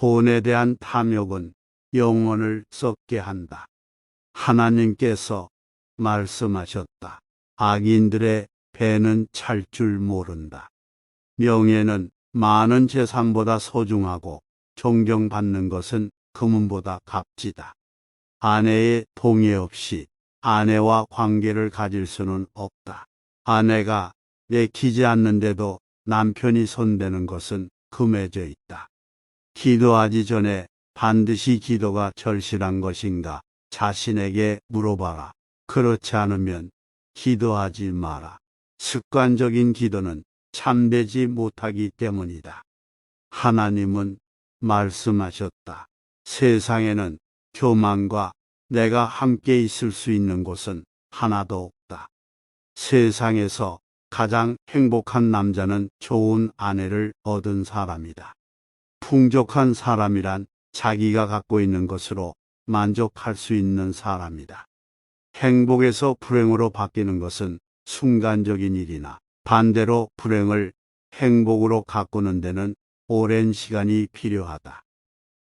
돈에 대한 탐욕은 영혼을 썩게 한다. 하나님께서 말씀하셨다. 악인들의 배는 찰 줄 모른다. 명예는 많은 재산보다 소중하고 존경받는 것은 금은보다 값지다. 아내의 동의 없이 아내와 관계를 가질 수는 없다. 아내가 내키지 않는데도 남편이 손대는 것은 금해져 있다. 기도하기 전에 반드시 기도가 절실한 것인가 자신에게 물어봐라. 그렇지 않으면 기도하지 마라. 습관적인 기도는 참되지 못하기 때문이다. 하나님은 말씀하셨다. 세상에는 교만과 내가 함께 있을 수 있는 곳은 하나도 없다. 세상에서 가장 행복한 남자는 좋은 아내를 얻은 사람이다. 풍족한 사람이란 자기가 갖고 있는 것으로 만족할 수 있는 사람이다. 행복에서 불행으로 바뀌는 것은 순간적인 일이나 반대로 불행을 행복으로 가꾸는 데는 오랜 시간이 필요하다.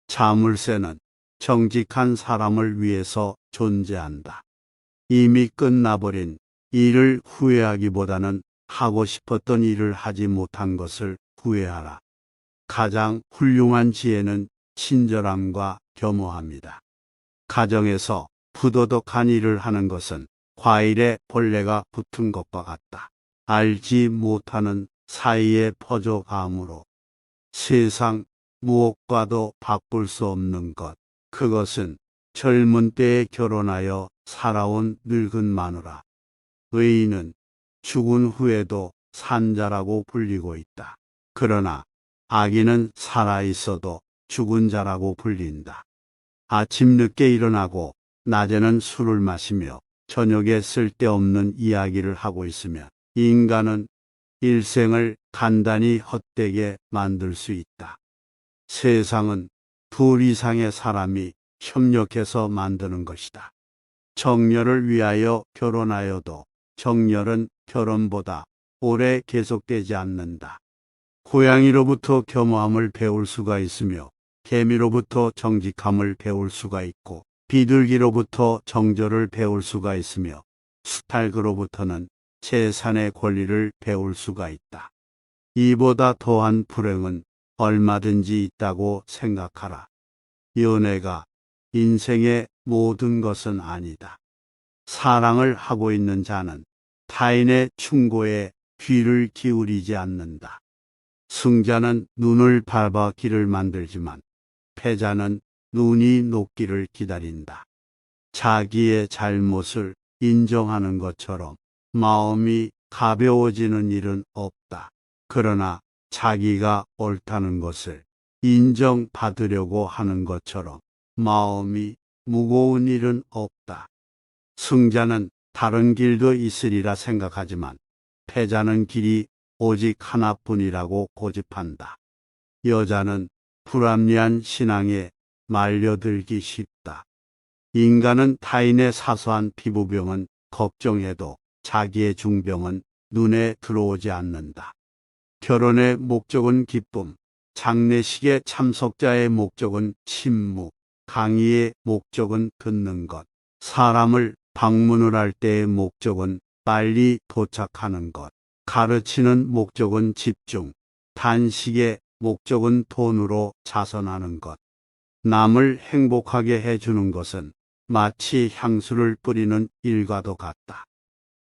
자물쇠는 정직한 사람을 위해서 존재한다. 이미 끝나버린 일을 후회하기보다는 하고 싶었던 일을 하지 못한 것을 후회하라. 가장 훌륭한 지혜는 친절함과 겸허함이다. 가정에서 부도덕한 일을 하는 것은 과일에 벌레가 붙은 것과 같다. 알지 못하는 사이에 퍼져감으로 세상 무엇과도 바꿀 수 없는 것. 그것은 젊은 때에 결혼하여 살아온 늙은 마누라. 의인은 죽은 후에도 산자라고 불리고 있다. 그러나 악인은 살아있어도 죽은 자라고 불린다. 아침 늦게 일어나고 낮에는 술을 마시며 저녁에 쓸데없는 이야기를 하고 있으면 인간은 일생을 간단히 헛되게 만들 수 있다. 세상은 둘 이상의 사람이 협력해서 만드는 것이다. 정열을 위하여 결혼하여도 정열은 결혼보다 오래 계속되지 않는다. 고양이로부터 겸허함을 배울 수가 있으며 개미로부터 정직함을 배울 수가 있고 비둘기로부터 정절을 배울 수가 있으며 수탈그로부터는 재산의 권리를 배울 수가 있다. 이보다 더한 불행은 얼마든지 있다고 생각하라. 연애가 인생의 모든 것은 아니다. 사랑을 하고 있는 자는 타인의 충고에 귀를 기울이지 않는다. 승자는 눈을 밟아 길을 만들지만 패자는 눈이 녹기를 기다린다. 자기의 잘못을 인정하는 것처럼 마음이 가벼워지는 일은 없다. 그러나 자기가 옳다는 것을 인정받으려고 하는 것처럼 마음이 무거운 일은 없다. 승자는 다른 길도 있으리라 생각하지만 패자는 길이 오직 하나뿐이라고 고집한다. 여자는 불합리한 신앙에 말려들기 쉽다. 인간은 타인의 사소한 피부병은 걱정해도 자기의 중병은 눈에 들어오지 않는다. 결혼의 목적은 기쁨, 장례식의 참석자의 목적은 침묵, 강의의 목적은 듣는 것, 사람을 방문을 할 때의 목적은 빨리 도착하는 것, 가르치는 목적은 집중, 단식의 목적은 돈으로 자선하는 것. 남을 행복하게 해주는 것은 마치 향수를 뿌리는 일과도 같다.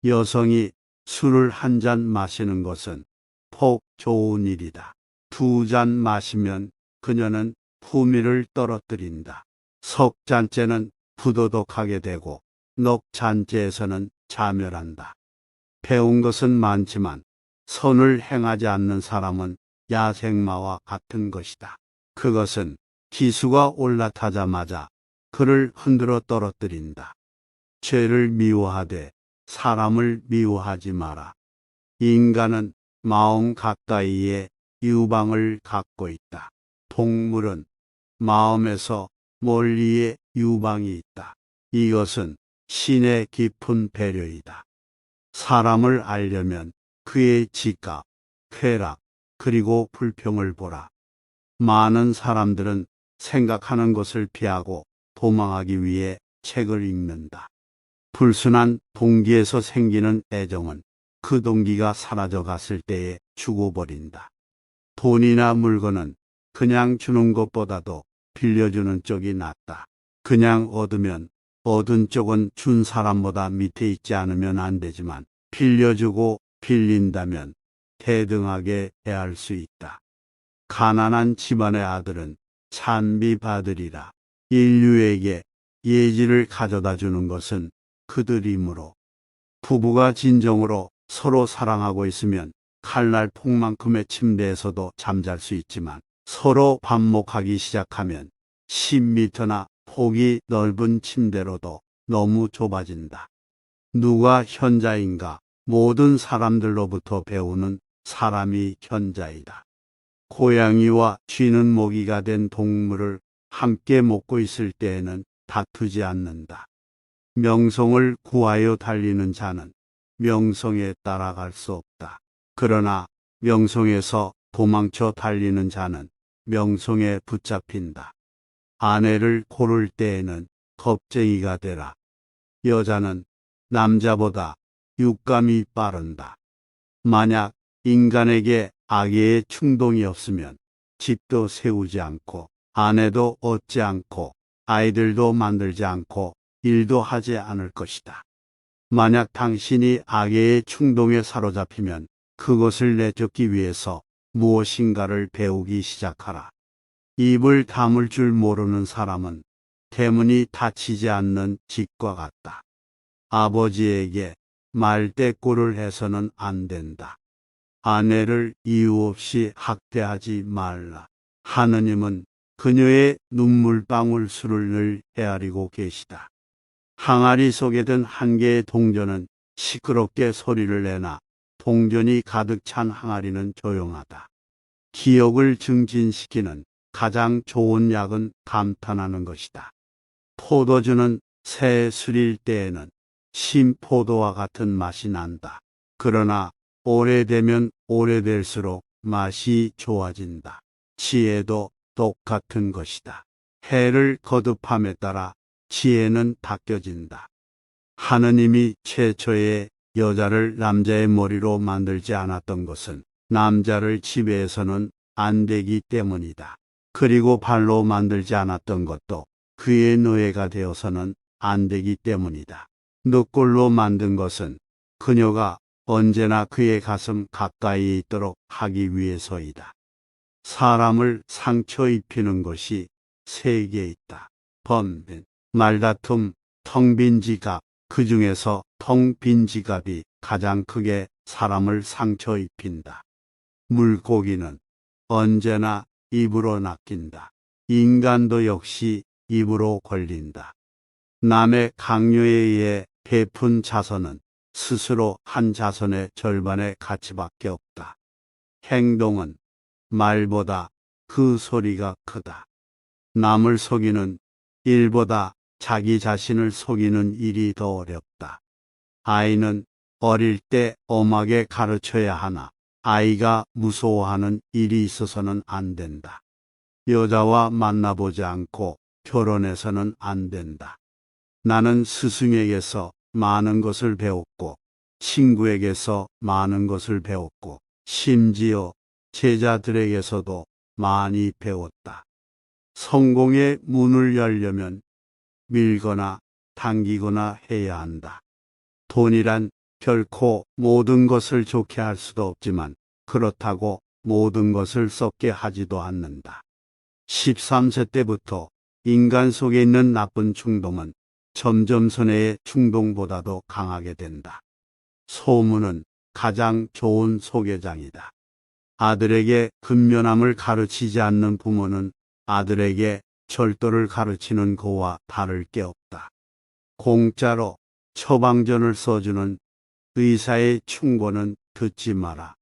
여성이 술을 한 잔 마시는 것은 폭 좋은 일이다. 2잔 마시면 그녀는 품위를 떨어뜨린다. 석 잔째는 부도덕하게 되고 넉 잔째에서는 자멸한다. 배운 것은 많지만 선을 행하지 않는 사람은 야생마와 같은 것이다. 그것은 기수가 올라타자마자 그를 흔들어 떨어뜨린다. 죄를 미워하되 사람을 미워하지 마라. 인간은 마음 가까이에 유방을 갖고 있다. 동물은 마음에서 멀리에 유방이 있다. 이것은 신의 깊은 배려이다. 사람을 알려면 그의 지각, 쾌락, 그리고 불평을 보라. 많은 사람들은 생각하는 것을 피하고 도망하기 위해 책을 읽는다. 불순한 동기에서 생기는 애정은 그 동기가 사라져 갔을 때에 죽어버린다. 돈이나 물건은 그냥 주는 것보다도 빌려주는 쪽이 낫다. 그냥 얻으면 얻은 쪽은 준 사람보다 밑에 있지 않으면 안 되지만 빌려주고 빌린다면 대등하게 대할 수 있다. 가난한 집안의 아들은 찬미받으리라. 인류에게 예지를 가져다 주는 것은 그들이므로 부부가 진정으로 서로 사랑하고 있으면 칼날 폭만큼의 침대에서도 잠잘 수 있지만 서로 반목하기 시작하면 10m나 폭이 넓은 침대로도 너무 좁아진다. 누가 현자인가? 모든 사람들로부터 배우는 사람이 현자이다. 고양이와 쥐는 모기가 된 동물을 함께 먹고 있을 때에는 다투지 않는다. 명성을 구하여 달리는 자는 명성에 따라갈 수 없다. 그러나 명성에서 도망쳐 달리는 자는 명성에 붙잡힌다. 아내를 고를 때에는 겁쟁이가 되라. 여자는 남자보다 육감이 빠른다. 만약 인간에게 악의의 충동이 없으면 집도 세우지 않고 아내도 얻지 않고 아이들도 만들지 않고 일도 하지 않을 것이다. 만약 당신이 악의의 충동에 사로잡히면 그것을 내쫓기 위해서 무엇인가를 배우기 시작하라. 입을 다물 줄 모르는 사람은 대문이 닫히지 않는 집과 같다. 아버지에게 말대꾸를 해서는 안 된다. 아내를 이유 없이 학대하지 말라. 하느님은 그녀의 눈물방울 수를 늘 헤아리고 계시다. 항아리 속에 든 한 개의 동전은 시끄럽게 소리를 내나 동전이 가득 찬 항아리는 조용하다. 기억을 증진시키는 가장 좋은 약은 감탄하는 것이다. 포도주는 새에 술일 때에는 신포도와 같은 맛이 난다. 그러나 오래되면 오래될수록 맛이 좋아진다. 지혜도 똑같은 것이다. 해를 거듭함에 따라 지혜는 닦여진다. 하느님이 최초에 여자를 남자의 머리로 만들지 않았던 것은 남자를 지배해서는 안 되기 때문이다. 그리고 발로 만들지 않았던 것도 그의 노예가 되어서는 안 되기 때문이다. 늑골로 만든 것은 그녀가 언제나 그의 가슴 가까이 있도록 하기 위해서이다. 사람을 상처 입히는 것이 세 개 있다. 범빈, 말다툼, 텅 빈 지갑. 그 중에서 텅 빈 지갑이 가장 크게 사람을 상처 입힌다. 물고기는 언제나 입으로 낚인다. 인간도 역시 입으로 걸린다. 남의 강요에 의해 베푼 자선은 스스로 한 자선의 절반의 가치밖에 없다. 행동은 말보다 그 소리가 크다. 남을 속이는 일보다 자기 자신을 속이는 일이 더 어렵다. 아이는 어릴 때 엄하게 가르쳐야 하나 아이가 무서워하는 일이 있어서는 안 된다. 여자와 만나보지 않고 결혼해서는 안 된다. 나는 스승에게서 많은 것을 배웠고 친구에게서 많은 것을 배웠고 심지어 제자들에게서도 많이 배웠다. 성공의 문을 열려면 밀거나 당기거나 해야 한다. 돈이란 결코 모든 것을 좋게 할 수도 없지만 그렇다고 모든 것을 썩게 하지도 않는다. 13세 때부터 인간 속에 있는 나쁜 충동은 점점 손해의 충동보다도 강하게 된다. 소문은 가장 좋은 소개장이다. 아들에게 근면함을 가르치지 않는 부모는 아들에게 절도를 가르치는 거와 다를 게 없다. 공짜로 처방전을 써주는 의사의 충고는 듣지 마라.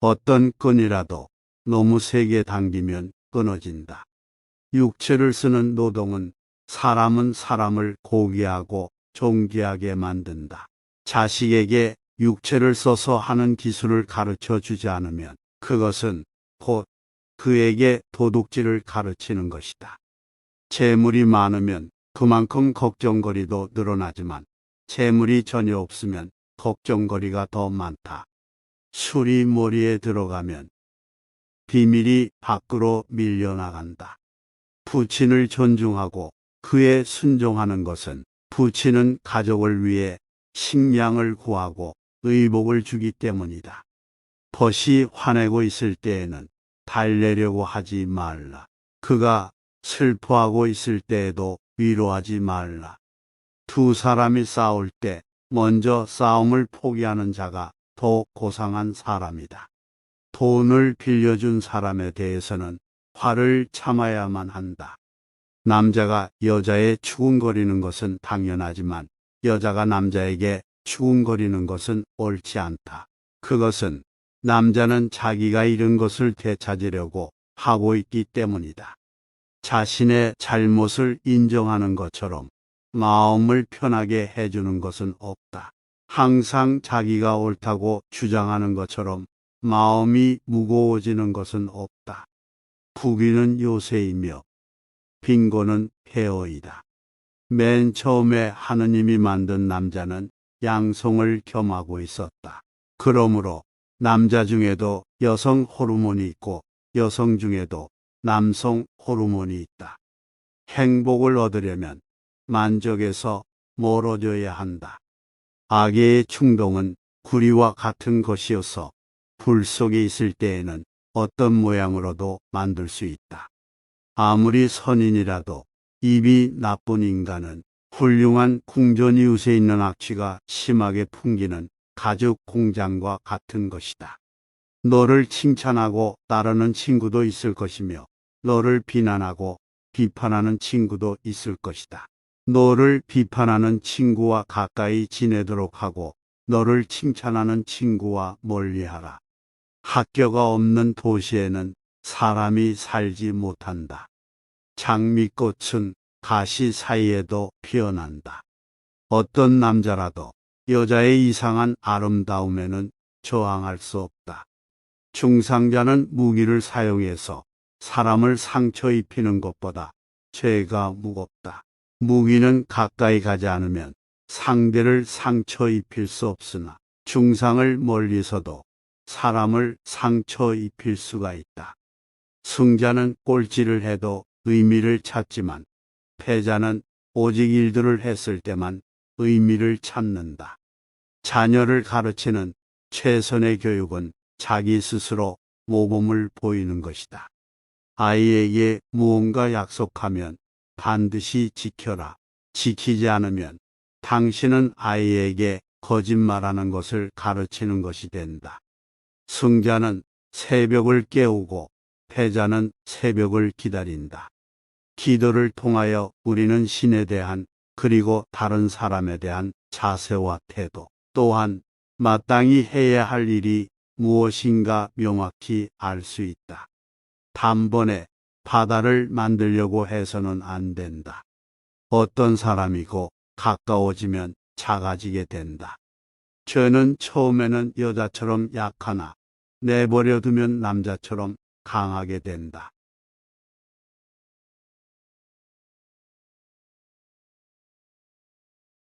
어떤 끈이라도 너무 세게 당기면 끊어진다. 육체를 쓰는 노동은 사람을 고귀하고 존귀하게 만든다. 자식에게 육체를 써서 하는 기술을 가르쳐 주지 않으면 그것은 곧 그에게 도둑질을 가르치는 것이다. 재물이 많으면 그만큼 걱정거리도 늘어나지만 재물이 전혀 없으면 걱정거리가 더 많다. 술이 머리에 들어가면 비밀이 밖으로 밀려나간다. 부친을 존중하고 그에 순종하는 것은 부친은 가족을 위해 식량을 구하고 의복을 주기 때문이다. 벗이 화내고 있을 때에는 달래려고 하지 말라. 그가 슬퍼하고 있을 때에도 위로하지 말라. 두 사람이 싸울 때 먼저 싸움을 포기하는 자가 더 고상한 사람이다. 돈을 빌려준 사람에 대해서는 화를 참아야만 한다. 남자가 여자에 추궁거리는 것은 당연하지만 여자가 남자에게 추궁거리는 것은 옳지 않다. 그것은 남자는 자기가 잃은 것을 되찾으려고 하고 있기 때문이다. 자신의 잘못을 인정하는 것처럼 마음을 편하게 해주는 것은 없다. 항상 자기가 옳다고 주장하는 것처럼 마음이 무거워지는 것은 없다. 부귀는 요새이며 빈곤은 폐허이다. 맨 처음에 하느님이 만든 남자는 양성을 겸하고 있었다. 그러므로 남자 중에도 여성 호르몬이 있고 여성 중에도 남성 호르몬이 있다. 행복을 얻으려면 만족에서 멀어져야 한다. 악의 충동은 구리와 같은 것이어서 불 속에 있을 때에는 어떤 모양으로도 만들 수 있다. 아무리 선인이라도 입이 나쁜 인간은 훌륭한 궁전 이웃에 있는 악취가 심하게 풍기는 가죽 공장과 같은 것이다. 너를 칭찬하고 따르는 친구도 있을 것이며 너를 비난하고 비판하는 친구도 있을 것이다. 너를 비판하는 친구와 가까이 지내도록 하고 너를 칭찬하는 친구와 멀리하라. 학교가 없는 도시에는 사람이 살지 못한다. 장미꽃은 가시 사이에도 피어난다. 어떤 남자라도 여자의 이상한 아름다움에는 저항할 수 없다. 중상자는 무기를 사용해서 사람을 상처 입히는 것보다 죄가 무겁다. 무기는 가까이 가지 않으면 상대를 상처 입힐 수 없으나 중상을 멀리서도 사람을 상처 입힐 수가 있다. 승자는 꼴찌를 해도 의미를 찾지만 패자는 오직 일들을 했을 때만 의미를 찾는다. 자녀를 가르치는 최선의 교육은 자기 스스로 모범을 보이는 것이다. 아이에게 무언가 약속하면 반드시 지켜라. 지키지 않으면 당신은 아이에게 거짓말하는 것을 가르치는 것이 된다. 승자는 새벽을 깨우고 패자는 새벽을 기다린다. 기도를 통하여 우리는 신에 대한 그리고 다른 사람에 대한 자세와 태도 또한 마땅히 해야 할 일이 무엇인가 명확히 알 수 있다. 단번에 바다를 만들려고 해서는 안 된다. 어떤 사람이고 가까워지면 작아지게 된다. 죄는 처음에는 여자처럼 약하나 내버려 두면 남자처럼 강하게 된다.